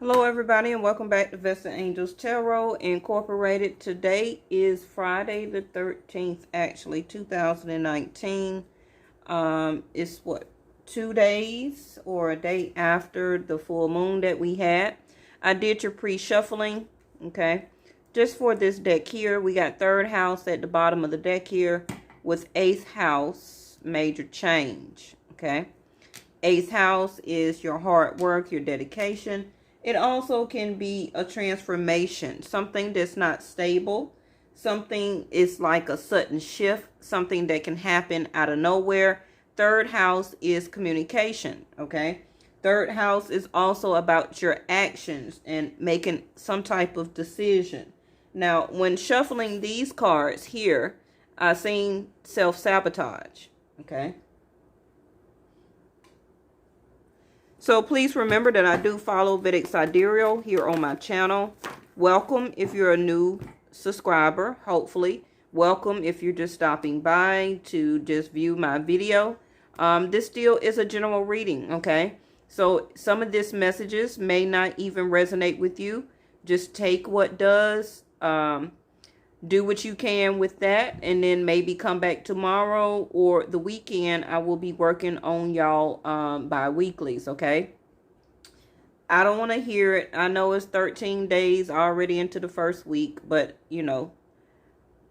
Hello everybody and welcome back to Vesta Angels Tarot Incorporated. Today is Friday the 13th, actually, 2019. It's what, 2 days or a day after the full moon that we had. I did your pre-shuffling, okay? Just for this deck here, we got third house at the bottom of the deck here with eighth house, major change, okay? Eighth house is your hard work, your dedication. It also can be a transformation, something that's not stable. Something is like a sudden shift, something that can happen out of nowhere. Third house is communication, okay? Third house is also about your actions and making some type of decision. Now, when shuffling these cards here, I seen self-sabotage, okay? So please remember that I do follow Vedic Sidereal here on my channel. Welcome if you're a new subscriber, hopefully. Welcome if you're just stopping by to just view my video. This still is a general reading, okay? So some of these messages may not even resonate with you. Just take what does. Do what you can with that, and then maybe come back tomorrow or the weekend. I will be working on y'all bi-weeklies, okay? I don't want to hear it. I know it's 13 days already into the first week, but you know,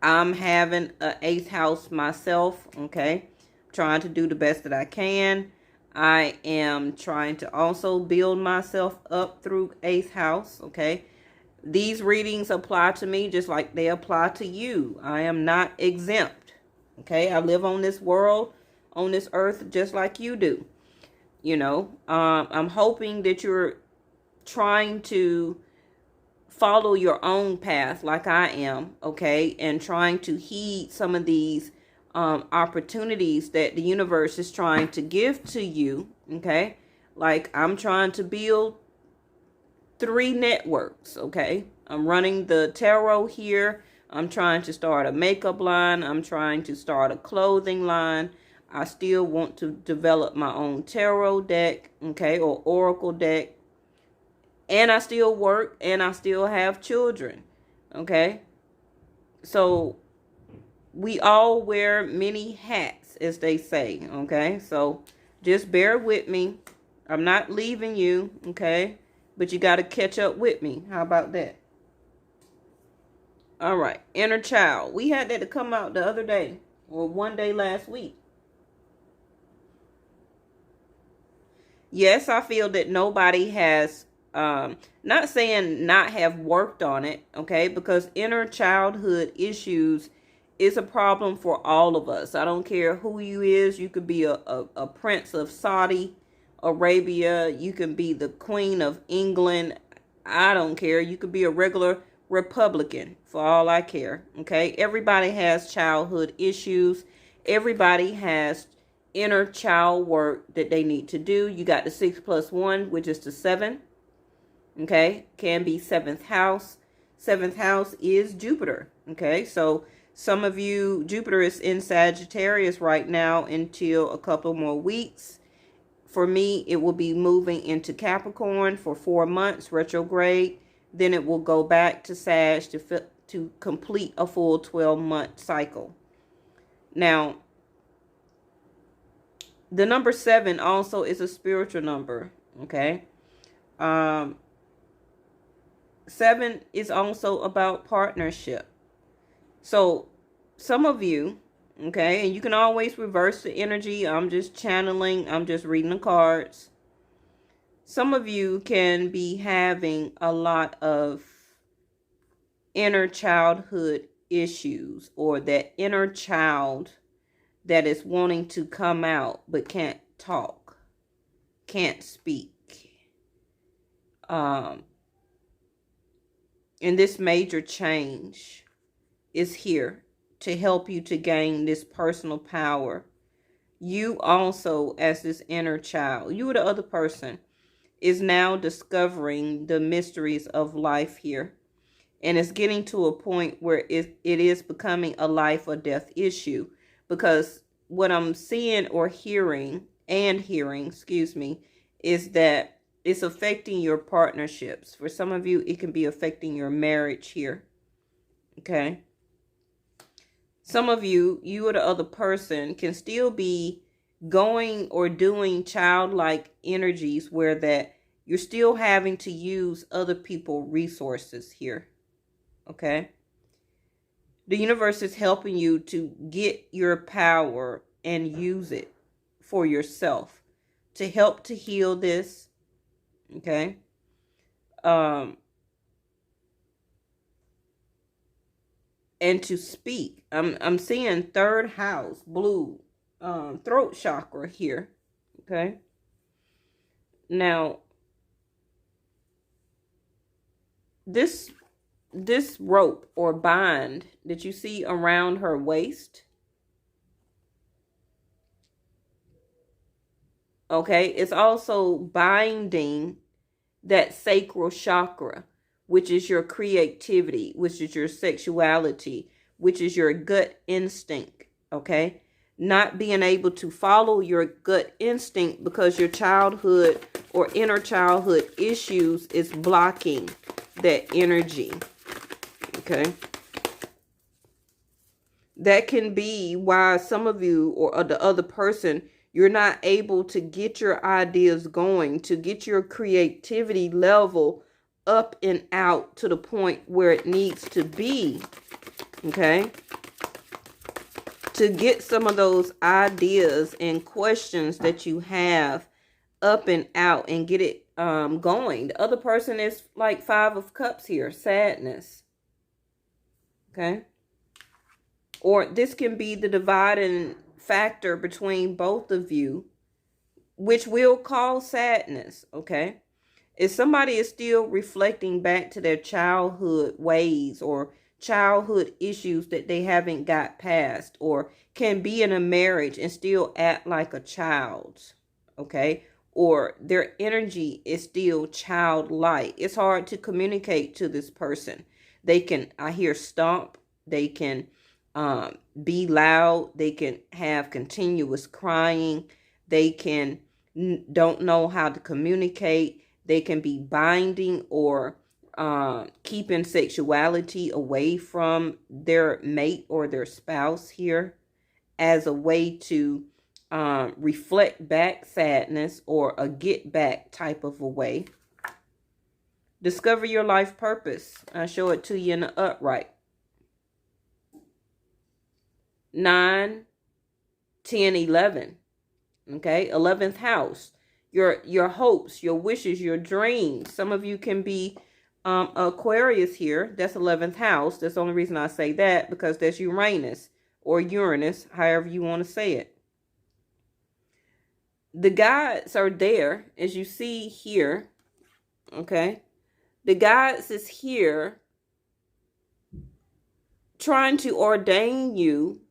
I'm having an eighth house myself, okay? Trying to do the best that I can. I am trying to also build myself up through eighth house, okay? These readings apply to me just like they apply to you. I am not exempt. Okay, I live on this world, on this earth, just like you do. You know, I'm hoping that you're trying to follow your own path like I am, okay, and trying to heed some of these opportunities that the universe is trying to give to you, okay? Like I'm trying to build 3 networks, okay? I'm running the tarot here. I'm trying to start a makeup line. I'm trying to start a clothing line. I still want to develop my own tarot deck, okay, or oracle deck. And I still work and I still have children, okay? So we all wear many hats, as they say, okay? So just bear with me. I'm not leaving you, okay? But you got to catch up with me. How about that? All right. Inner child. We had that to come out the other day. Or one day last week. Yes, I feel that nobody has, not saying not have worked on it, okay? Because inner childhood issues is a problem for all of us. I don't care who you is. You could be a prince of Saudi Arabia. You can be the Queen of England. I don't care. You could be a regular Republican for all I care. Okay. Everybody has childhood issues. Everybody has inner child work that they need to do. You got the 6+1, which is the 7. Okay. Can be 7th house. 7th house is Jupiter. Okay. So some of you, Jupiter is in Sagittarius right now until a couple more weeks. For me, it will be moving into Capricorn for 4 months, retrograde. Then it will go back to Sag to complete a full 12-month cycle. Now, the number 7 also is a spiritual number, okay? 7 is also about partnership. So, some of you, okay, and you can always reverse the energy. I'm just channeling. I'm just reading the cards. Some of you can be having a lot of inner childhood issues, or that inner child that is wanting to come out but can't talk, can't speak. And this major change is here to help you to gain this personal power. You also, as this inner child, you or the other person, is now discovering the mysteries of life here. And it's getting to a point where it is becoming a life or death issue. Because what I'm seeing or hearing, excuse me, is that It's affecting your partnerships. For some of you, it can be affecting your marriage here. Okay. Some of you, you or the other person, can still be going or doing childlike energies where that you're still having to use other people's resources here. Okay. The universe is helping you to get your power and use it for yourself to help to heal this. Okay. And to speak. I'm seeing third house, blue, throat chakra here. Okay. Now, this rope or bind that you see around her waist, okay, it's also binding that sacral chakra, which is your creativity, which is your sexuality, which is your gut instinct, okay? Not being able to follow your gut instinct because your childhood or inner childhood issues is blocking that energy, okay? That can be why some of you or the other person, you're not able to get your ideas going, to get your creativity level up and out to the point where it needs to be, okay? To get some of those ideas and questions that you have up and out and get it going. The other person is like 5 of Cups here, sadness, okay? Or this can be the dividing factor between both of you, which will cause sadness, okay? If somebody is still reflecting back to their childhood ways or childhood issues that they haven't got past, or can be in a marriage and still act like a child, okay? Or their energy is still childlike. It's hard to communicate to this person. They can, I hear stomp, they can be loud, they can have continuous crying, they can don't know how to communicate, they can be binding or keeping sexuality away from their mate or their spouse here as a way to reflect back sadness or a get back type of a way. Discover your life purpose. I show it to you in the upright. 9, 10, 11. Okay, 11th house. Your hopes, your wishes, your dreams. Some of you can be Aquarius here. That's 11th house. That's the only reason I say that, because that's Uranus or Uranus, however you want to say it. The gods are there, as you see here. Okay, the gods is here trying to ordain you,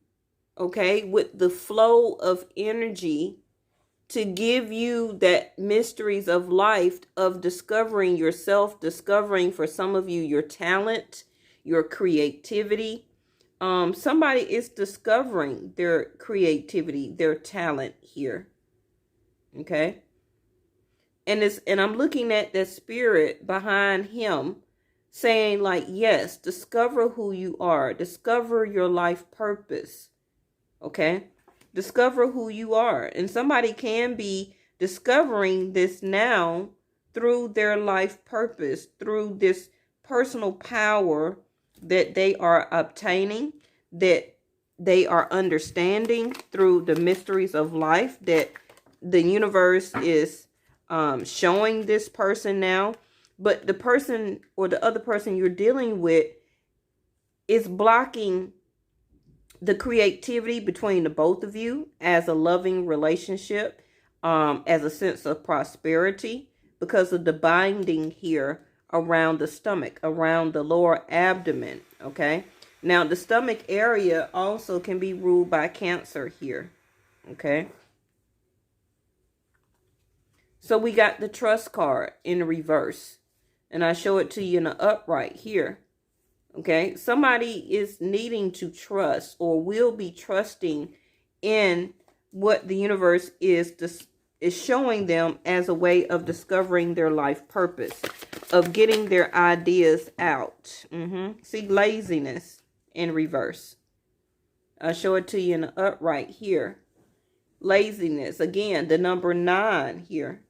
okay, with the flow of energy to give you that mysteries of life of discovering yourself, discovering for some of you your talent, your creativity. Somebody is discovering their creativity, their talent here. Okay. And I'm looking at the spirit behind him saying like, yes, discover who you are, discover your life purpose. Okay. Discover who you are. And somebody can be discovering this now through their life purpose, through this personal power that they are obtaining, that they are understanding through the mysteries of life that the universe is showing this person now. But the person or the other person you're dealing with is blocking the creativity between the both of you as a loving relationship, as a sense of prosperity, because of the binding here around the stomach, around the lower abdomen, okay? Now, the stomach area also can be ruled by Cancer here, okay? So we got the trust card in reverse, and I show it to you in the upright here. Okay, somebody is needing to trust or will be trusting in what the universe is is showing them as a way of discovering their life purpose, of getting their ideas out. See, laziness in reverse. I'll show it to you in the upright here. Laziness. Again, the number 9 here.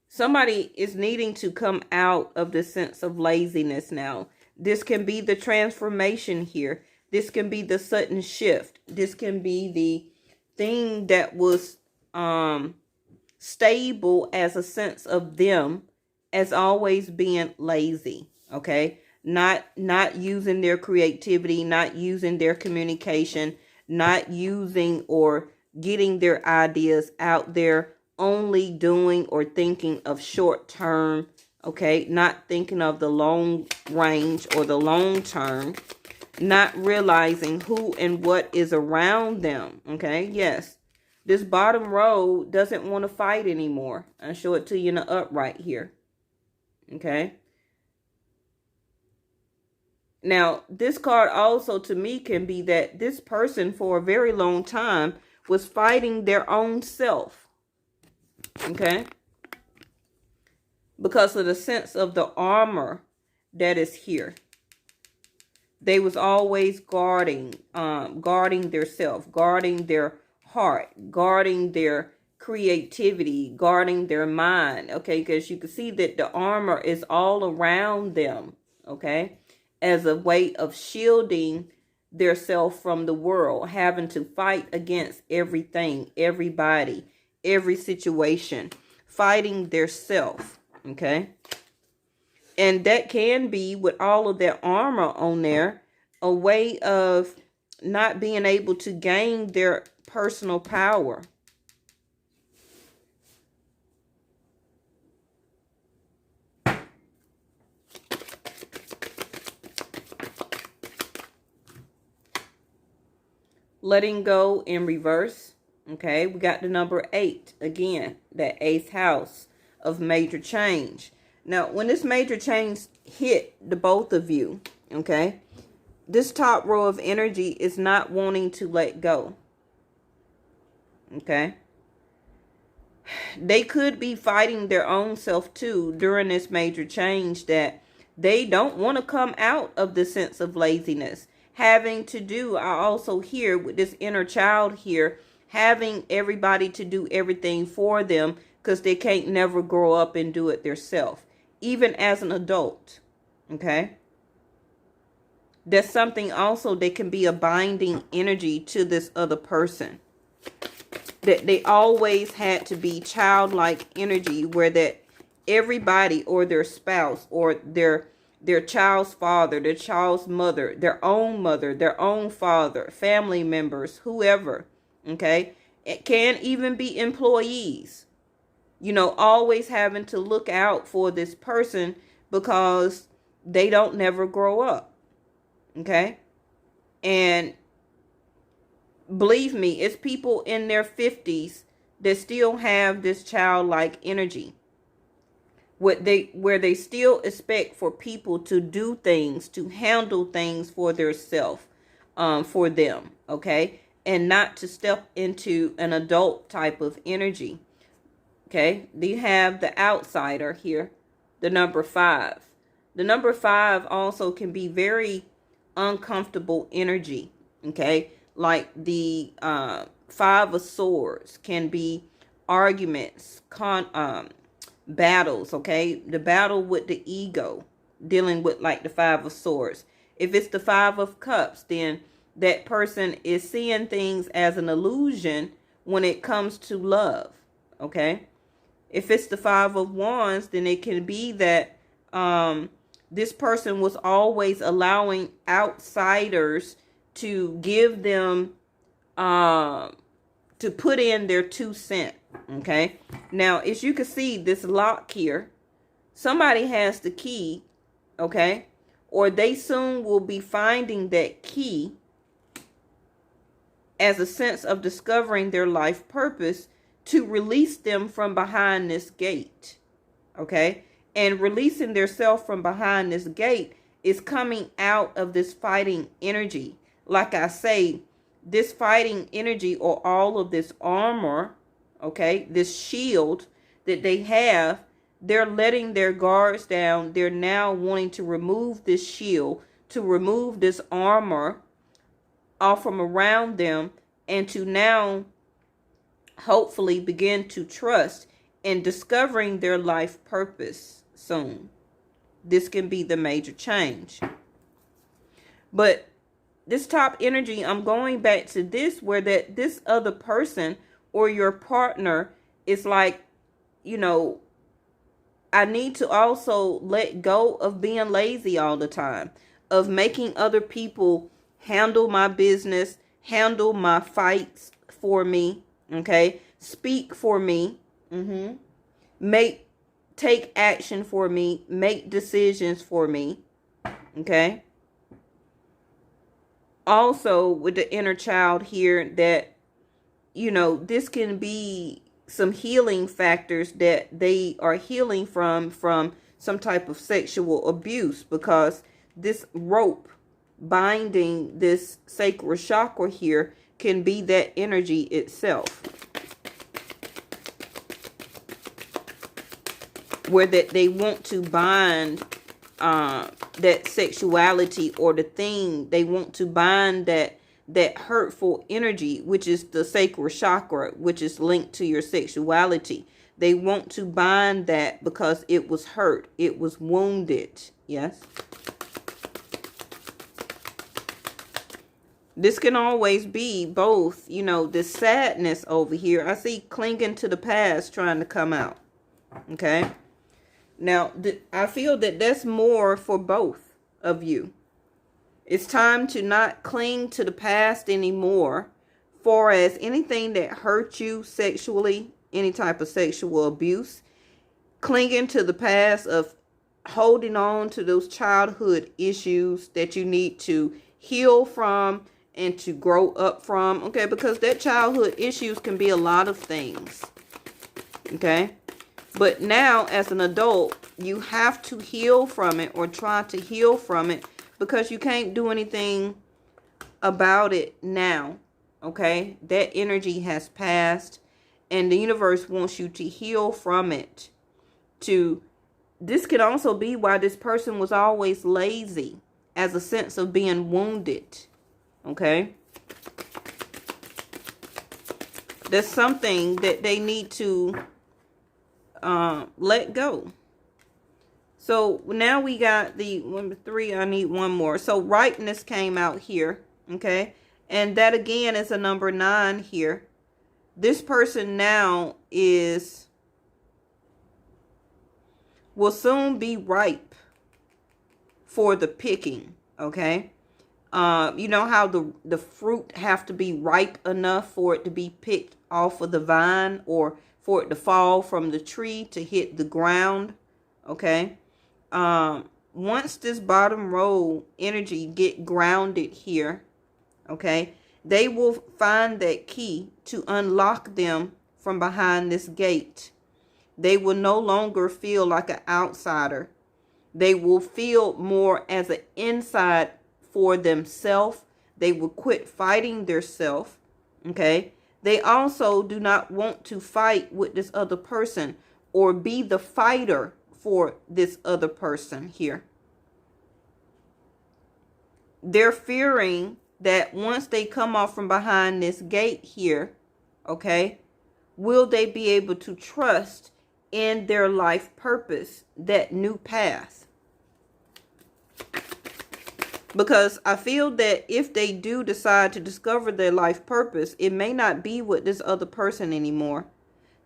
Somebody is needing to come out of the sense of laziness now. This can be the transformation here. This can be the sudden shift. This can be the thing that was stable as a sense of them as always being lazy. Okay. Not using their creativity, not using their communication, not using or getting their ideas out there, only doing or thinking of short term, okay, not thinking of the long range or the long term, not realizing who and what is around them, okay. Yes, this bottom row doesn't want to fight anymore. I'll show it to you in the upright here, okay. Now, this card also to me can be that this person for a very long time was fighting their own self. Okay. Because of the sense of the armor that is here. They was always guarding their self, guarding their heart, guarding their creativity, guarding their mind. Okay. Because you can see that the armor is all around them. Okay. As a way of shielding their self from the world, having to fight against everything, everybody, every situation, fighting their self, okay? And that can be, with all of that armor on there, a way of not being able to gain their personal power. Letting go in reverse. Okay, we got the number 8 again, that 8th house of major change. Now, when this major change hit the both of you, okay, this top row of energy is not wanting to let go. Okay, they could be fighting their own self too during this major change, that they don't want to come out of the sense of laziness. Having to do, I also hear with this inner child here, having everybody to do everything for them because they can't never grow up and do it themselves, even as an adult. Okay. There's something also that can be a binding energy to this other person. That they always had to be childlike energy, where that everybody or their spouse or their child's father, their child's mother, their own father, family members, whoever, okay? It can even be employees, you know, always having to look out for this person because they don't never grow up, okay? And believe me, it's people in their 50s that still have this childlike energy. Where they still expect for people to do things, to handle things for their self, for them, okay? And not to step into an adult type of energy, okay? You have the outsider here, the number 5. The number 5 also can be very uncomfortable energy, okay? Like the 5 of Swords can be arguments, battles, okay? The battle with the ego, dealing with like the 5 of Swords. If it's the 5 of Cups, then that person is seeing things as an illusion when it comes to love, okay? If it's the 5 of Wands, then it can be that this person was always allowing outsiders to give them, to put in their 2 cents. Okay. Now, as you can see, this lock here, somebody has the key. Okay. Or they soon will be finding that key as a sense of discovering their life purpose to release them from behind this gate. Okay. And releasing their self from behind this gate is coming out of this fighting energy. Like I say, this fighting energy or all of this armor, okay, this shield that they have, they're letting their guards down. They're now wanting to remove this shield, to remove this armor off from around them, and to now hopefully begin to trust in discovering their life purpose soon. This can be the major change. But this top energy, I'm going back to this, where that this other person or your partner is like, you know, I need to also let go of being lazy all the time, of making other people handle my business, handle my fights for me, okay? Speak for me, take action for me, make decisions for me, okay? Also, with the inner child here, that, you know, this can be some healing factors that they are healing from some type of sexual abuse, because this rope binding this sacral chakra here can be that energy itself, where that they want to bind that sexuality, or the thing they want to bind, that hurtful energy, which is the sacral chakra, which is linked to your sexuality. They want to bind that because it was hurt, it was wounded. Yes. This can always be both, you know, this sadness over here. I see clinging to the past trying to come out. Okay. Now, I feel that that's more for both of you. It's time to not cling to the past anymore, for as anything that hurt you sexually, any type of sexual abuse, clinging to the past, of holding on to those childhood issues that you need to heal from and to grow up from, okay? Because that childhood issues can be a lot of things, okay? But now, as an adult, you have to heal from it, or try to heal from it, because you can't do anything about it now, okay? That energy has passed, and the universe wants you to heal from it. This could also be why this person was always lazy, as a sense of being wounded, okay? There's something that they need to let go. So now we got the number 3. I need one more. So rightness came out here, okay? And that again is a number 9 here. This person now will soon be ripe for the picking, okay? You know how the fruit have to be ripe enough for it to be picked off of the vine, or for it to fall from the tree to hit the ground, okay? Once this bottom row energy get grounded here, okay, they will find that key to unlock them from behind this gate. They will no longer feel like an outsider. They will feel more as an inside for themselves. They will quit fighting their self, okay? They also do not want to fight with this other person, or be the fighter for this other person here. They're fearing that once they come off from behind this gate here, okay, will they be able to trust in their life purpose, that new path? Because I feel that if they do decide to discover their life purpose, it may not be with this other person anymore.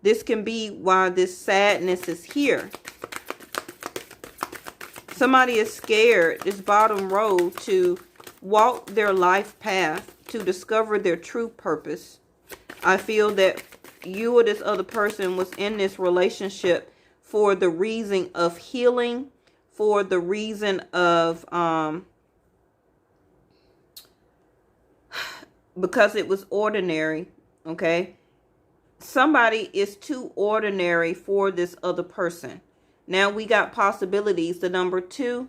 This can be why this sadness is here. Somebody is scared, this bottom row, to walk their life path, to discover their true purpose. I feel that you or this other person was in this relationship for the reason of healing, for the reason of because it was ordinary, okay? Somebody is too ordinary for this other person. Now we got possibilities, the number 2.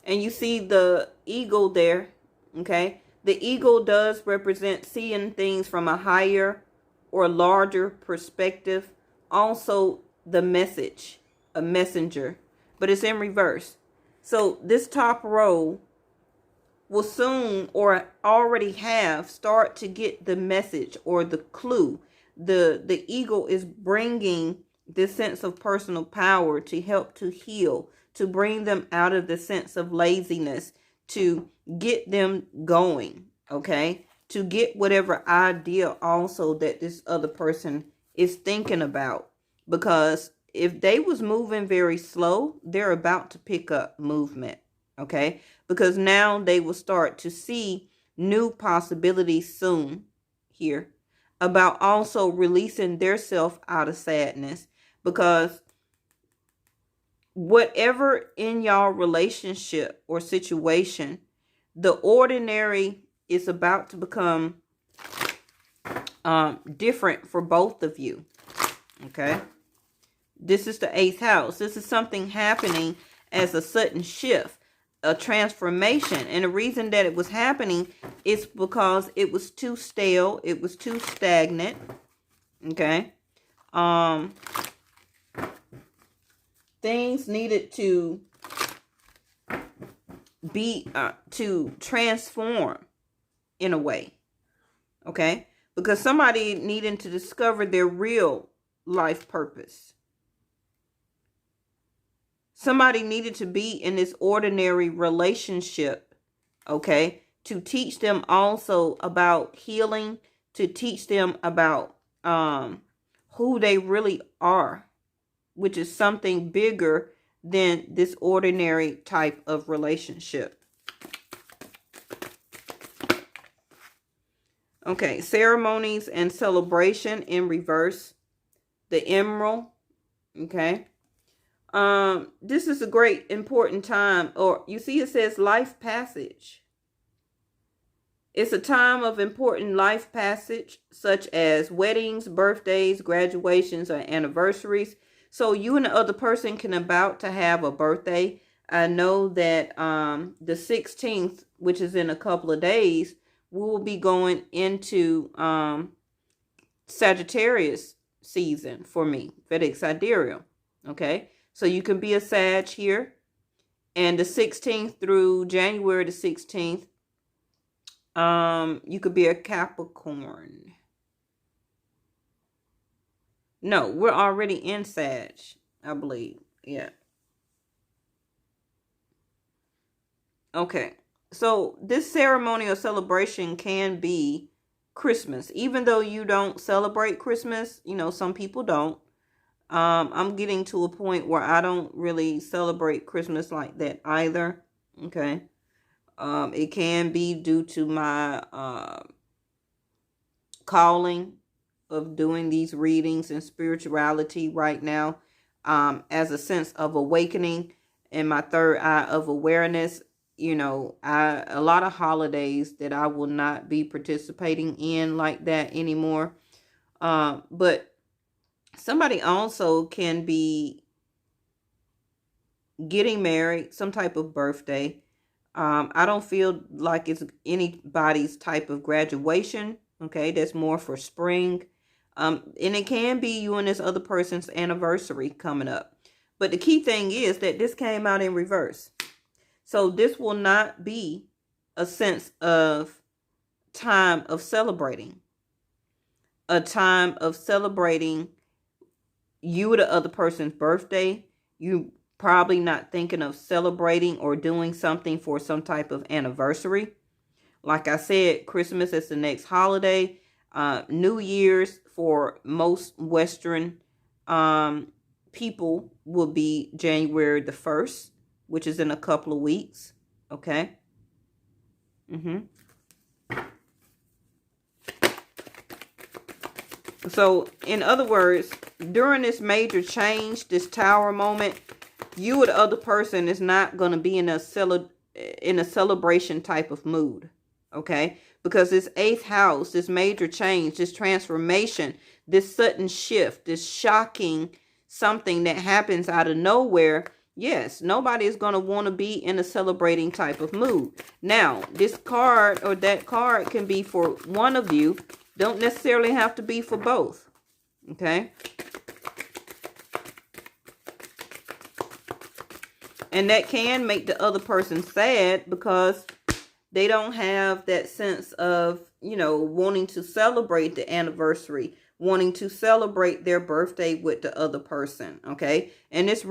And you see the eagle there, okay? The eagle does represent seeing things from a higher or larger perspective. Also, the message, a messenger, but it's in reverse. So this top row will soon or already have start to get the message or the clue. The eagle is bringing this sense of personal power to help to heal, to bring them out of the sense of laziness, to get them going, okay? To get whatever idea also that this other person is thinking about. Because if they was moving very slow, they're about to pick up movement, okay? Because now they will start to see new possibilities soon here about also releasing their self out of sadness. Because whatever in y'all relationship or situation, the ordinary is about to become different for both of you. Okay. This is the 8th house. This is something happening as a sudden shift, a transformation. And the reason that it was happening is because it was too stale. It was too stagnant. Okay. Things needed to be, to transform in a way. Okay. Because somebody needing to discover their real life purpose. Somebody needed to be in this ordinary relationship, okay, to teach them also about healing, to teach them about who they really are, which is something bigger than this ordinary type of relationship. Okay, ceremonies and celebration in reverse. The emerald, okay. This is a great important time, or you see it says life passage. It's a time of important life passage, such as weddings, birthdays, graduations, or anniversaries. So you and the other person can about to have a birthday. I know that the 16th, which is in a couple of days, we will be going into Sagittarius season for me, Vedic Sidereal. Okay. So you can be a Sag here. And the 16th through January the 16th, you could be a Capricorn. No, we're already in Sag, I believe. Yeah. Okay. So this ceremonial celebration can be Christmas. Even though you don't celebrate Christmas, you know, some people don't. I'm getting to a point where I don't really celebrate Christmas like that either. Okay. It can be due to my calling of doing these readings and spirituality right now, as a sense of awakening and my third eye of awareness. You know, a lot of holidays that I will not be participating in like that anymore. But somebody also can be getting married, some type of birthday. I don't feel like it's anybody's type of graduation. Okay, that's more for spring. And it can be you and this other person's anniversary coming up. But the key thing is that this came out in reverse. So this will not be a sense of time of celebrating. A time of celebrating you or the other person's birthday. You probably not thinking of celebrating or doing something for some type of anniversary. Like I said, Christmas is the next holiday. New Year's for most Western people will be January the 1st, which is in a couple of weeks. Okay. So, in other words, during this major change, this tower moment, you or the other person is not going to be in a celebration type of mood. Okay? Because this 8th house, this major change, this transformation, this sudden shift, this shocking something that happens out of nowhere Yes, nobody is going to want to be in a celebrating type of mood. Now, this card or that card can be for one of you. Don't necessarily have to be for both. Okay? And that can make the other person sad because they don't have that sense of, you know, wanting to celebrate the anniversary, wanting to celebrate their birthday with the other person, okay? And this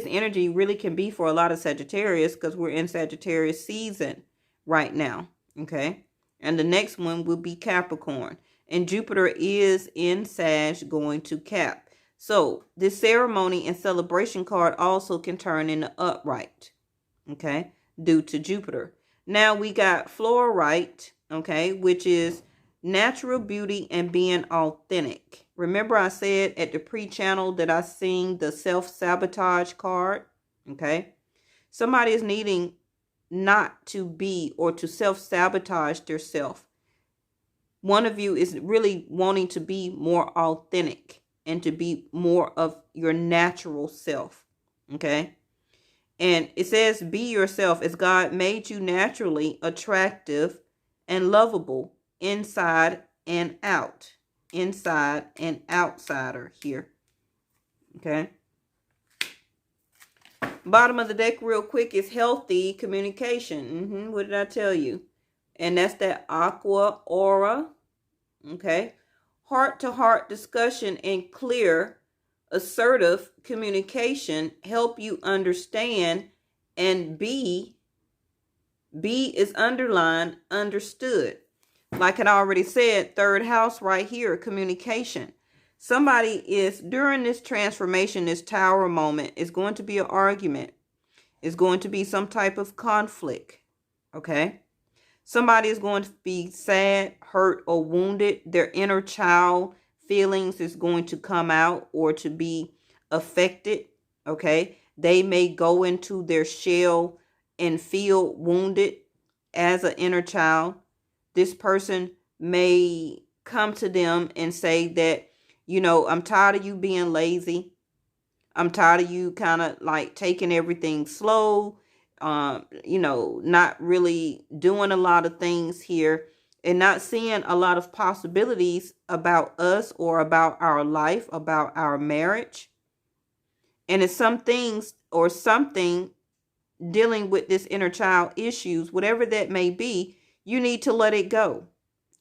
energy really can be for a lot of Sagittarius because we're in Sagittarius season right now, okay? And the next one will be Capricorn. And Jupiter is in Sag going to Cap. So this ceremony and celebration card also can turn into upright, okay, due to Jupiter. Now we got Fluorite, okay, which is natural beauty and being authentic. Remember I said at the pre-channel that I seen the self-sabotage card, okay? Somebody is needing not to be or to self-sabotage their self. One of you is really wanting to be more authentic and to be more of your natural self, okay? And it says, be yourself as God made you naturally attractive and lovable inside and out. Inside and outsider here. Okay. Bottom of the deck real quick is healthy communication. What did I tell you? And that's that aqua aura. Okay. Heart-to-heart discussion and clear, assertive communication help you understand, and B is underlined, understood. Like I already said, third house right here, communication. Somebody is, during this transformation, this tower moment, is going to be an argument. It's going to be some type of conflict. Okay? Somebody is going to be sad, hurt, or wounded. Their inner child feelings is going to come out or to be affected. Okay? They may go into their shell and feel wounded as an inner child. This person may come to them and say that, you know, I'm tired of you being lazy. I'm tired of you kind of like taking everything slow. You know, not really doing a lot of things here and not seeing a lot of possibilities about us or about our life, about our marriage. And it's some things or something dealing with this inner child issues, whatever that may be, you need to let it go.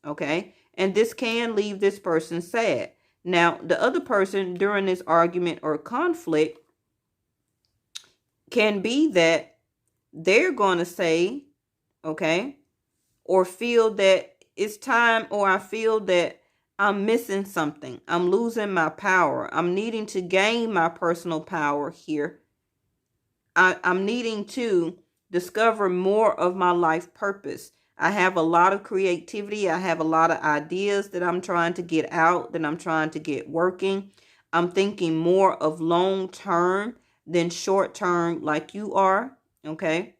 Okay. And this can leave this person sad. Now, the other person during this argument or conflict can be that they're going to say, okay, or feel that it's time, or I feel that I'm missing something. I'm losing my power. I'm needing to gain my personal power here. I'm needing to discover more of my life purpose. I have a lot of creativity. I have a lot of ideas that I'm trying to get out, that I'm trying to get working. I'm thinking more of long term than short term like you are. Okay.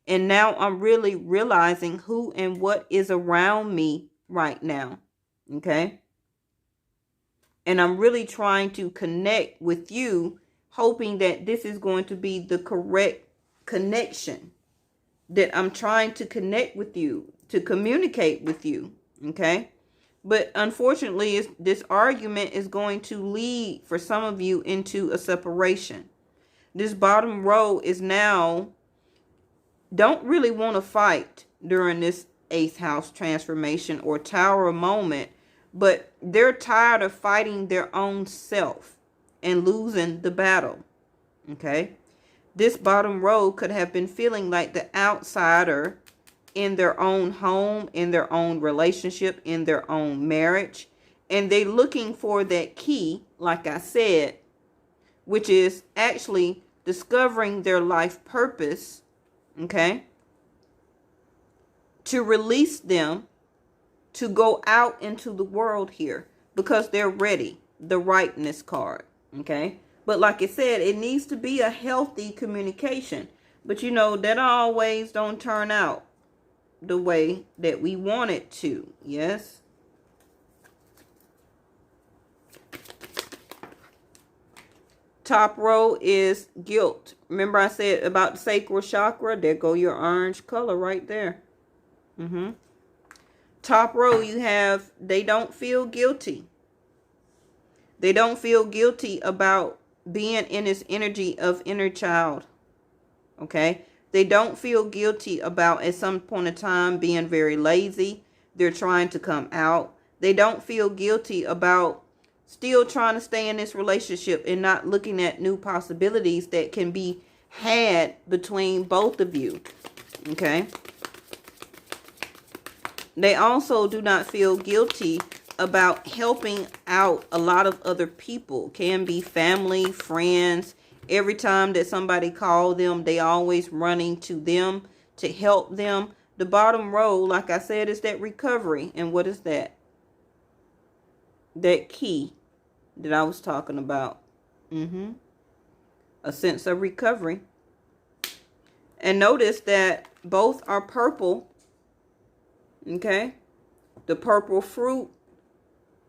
And now I'm really realizing who and what is around me right now. Okay. And I'm really trying to connect with you, hoping that this is going to be the correct connection, that I'm trying to connect with you, to communicate with you. Okay. But unfortunately, this argument is going to lead for some of you into a separation. This bottom row is now don't really want to fight during this 8th house transformation or tower moment, but they're tired of fighting their own self and losing the battle. Okay. This bottom row could have been feeling like the outsider in their own home, in their own relationship, in their own marriage. And they're looking for that key, like I said, which is actually discovering their life purpose, okay, to release them to go out into the world here because they're ready. The rightness card, okay? But like I said, it needs to be a healthy communication. But you know, that always don't turn out the way that we want it to, yes? Top row is guilt. Remember I said about the sacral chakra? There go your orange color right there. Top row, you have, they don't feel guilty. They don't feel guilty about being in this energy of inner child. Okay? They don't feel guilty about at some point in time being very lazy. They're trying to come out. They don't feel guilty about still trying to stay in this relationship and not looking at new possibilities that can be had between both of you. Okay? They also do not feel guilty about helping out a lot of other people. Can be family, friends. Every time that somebody calls them, they always running to them to help them. The bottom row, like I said, is that recovery. And what is that? That key that I was talking about. A sense of recovery. And notice that both are purple. Okay? The purple fruit,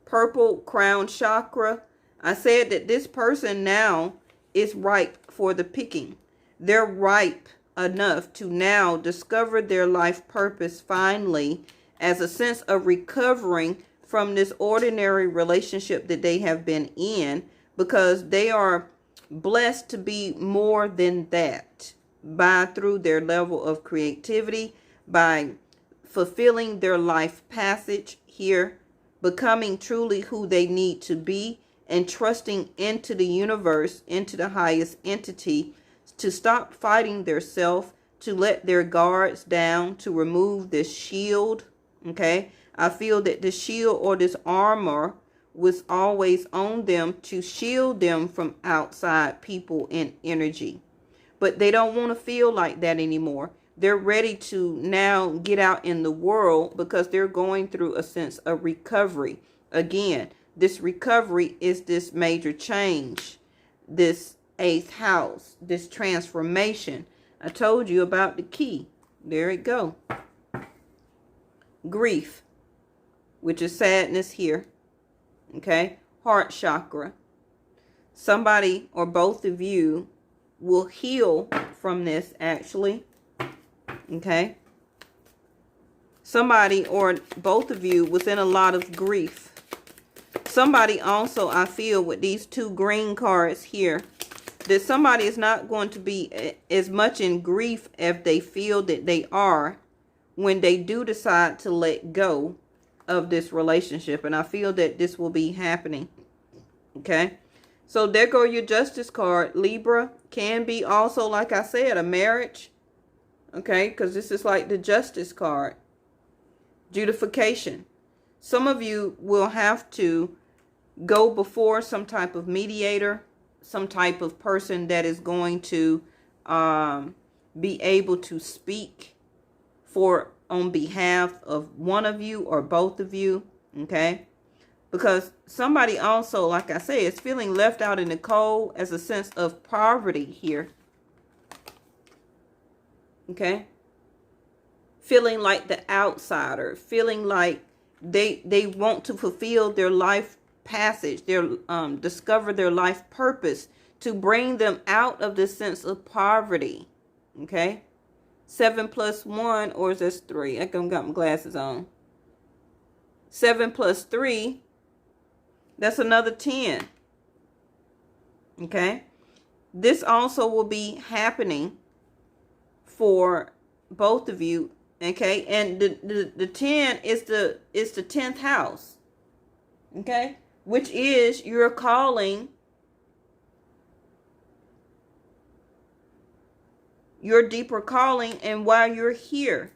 purple crown chakra. I said that this person now is ripe for the picking. They're ripe enough to now discover their life purpose finally, as a sense of recovering from this ordinary relationship that they have been in, because they are blessed to be more than that through their level of creativity, by fulfilling their life passage here, becoming truly who they need to be, and trusting into the universe, into the highest entity, to stop fighting their self, to let their guards down, to remove this shield. Okay? I feel that the shield or this armor was always on them to shield them from outside people and energy. But they don't want to feel like that anymore. They're ready to now get out in the world because they're going through a sense of recovery. Again, this recovery is this major change, this 8th house, this transformation. I told you about the key. There it go. Grief, which is sadness here. Okay? Heart chakra. Somebody or both of you will heal from this actually. Okay? Somebody or both of you was in a lot of grief. Somebody also, I feel, with these 2 green cards here, that somebody is not going to be as much in grief as they feel that they are when they do decide to let go of this relationship. And I feel that this will be happening. Okay? So there go your Justice card. Libra can be also, like I said, a marriage. Okay? Because this is like the Justice card. Justification. Some of you will have to go before some type of mediator, some type of person that is going to be able to speak on behalf of one of you or both of you. Okay? Because somebody also, like I say, is feeling left out in the cold as a sense of poverty here. Okay? Feeling like the outsider. Feeling like they want to fulfill their life passage. Discover their life purpose. To bring them out of this sense of poverty. Okay? 7 plus 1, or is this 3? I got my glasses on. 7 plus 3. That's another 10. Okay? This also will be happening for both of you. Okay? And the 10 is the 10th house. Okay? Which is your calling, your deeper calling, and why you're here.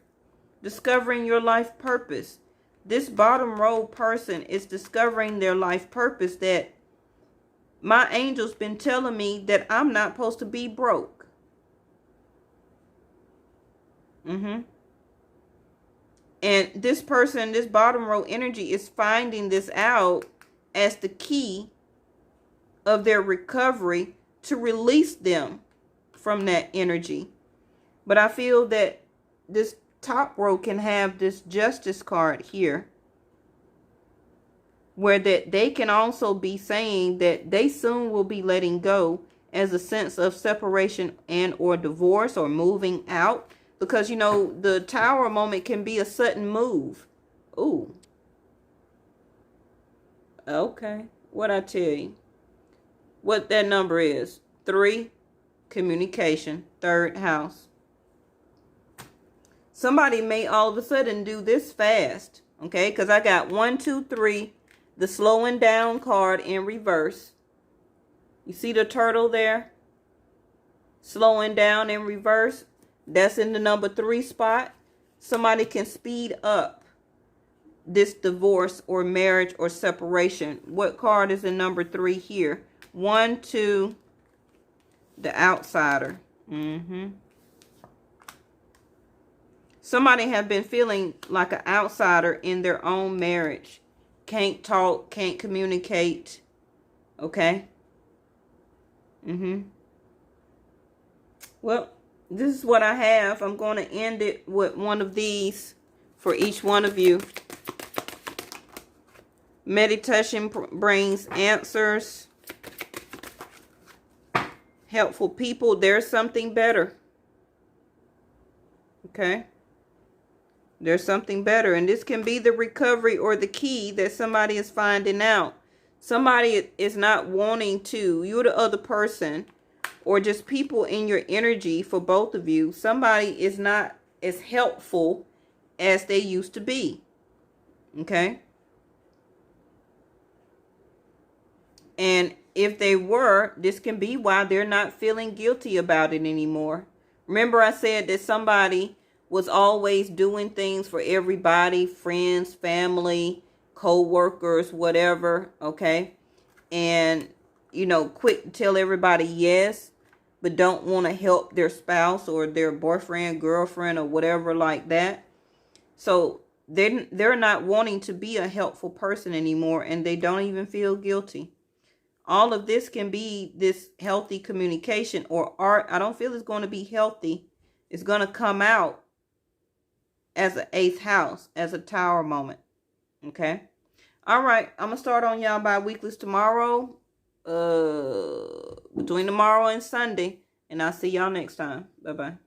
Discovering your life purpose. This bottom row person is discovering their life purpose, that my angel's been telling me that I'm not supposed to be broke. And this person, this bottom row energy, is finding this out as the key of their recovery to release them from that energy. But I feel that this top row can have this Justice card here, where that they can also be saying that they soon will be letting go as a sense of separation and or divorce or moving out. Because, you know, the Tower moment can be a sudden move. Ooh. Okay. What I tell you? What that number is? 3, communication, 3rd house. Somebody may all of a sudden do this fast. Okay, because I got 1, 2, 3, the slowing down card in reverse. You see the turtle there? Slowing down in reverse. That's in the number 3 spot. Somebody can speed up this divorce or marriage or separation. What card is in number 3 here? 1, 2, the outsider. Somebody have been feeling like an outsider in their own marriage. Can't talk, can't communicate. Okay? Well, this is what I have. I'm going to end it with one of these for each one of you. Meditation brings answers. Helpful people. There's something better. Okay? There's something better. And this can be the recovery or the key that somebody is finding out. Somebody is not wanting to. You're the other person. Or just people in your energy for both of you. Somebody is not as helpful as they used to be. Okay? And if they were, this can be why they're not feeling guilty about it anymore. Remember I said that somebody was always doing things for everybody, friends, family, co-workers, whatever, okay? And, you know, quick to tell everybody yes, but don't want to help their spouse or their boyfriend, girlfriend, or whatever like that. So they're not wanting to be a helpful person anymore, and they don't even feel guilty. All of this can be this healthy communication or art. I don't feel it's going to be healthy. It's going to come out as an 8th house, as a Tower moment. Okay? All right. I'm going to start on y'all bi-weeklies tomorrow. Between tomorrow and Sunday. And I'll see y'all next time. Bye-bye.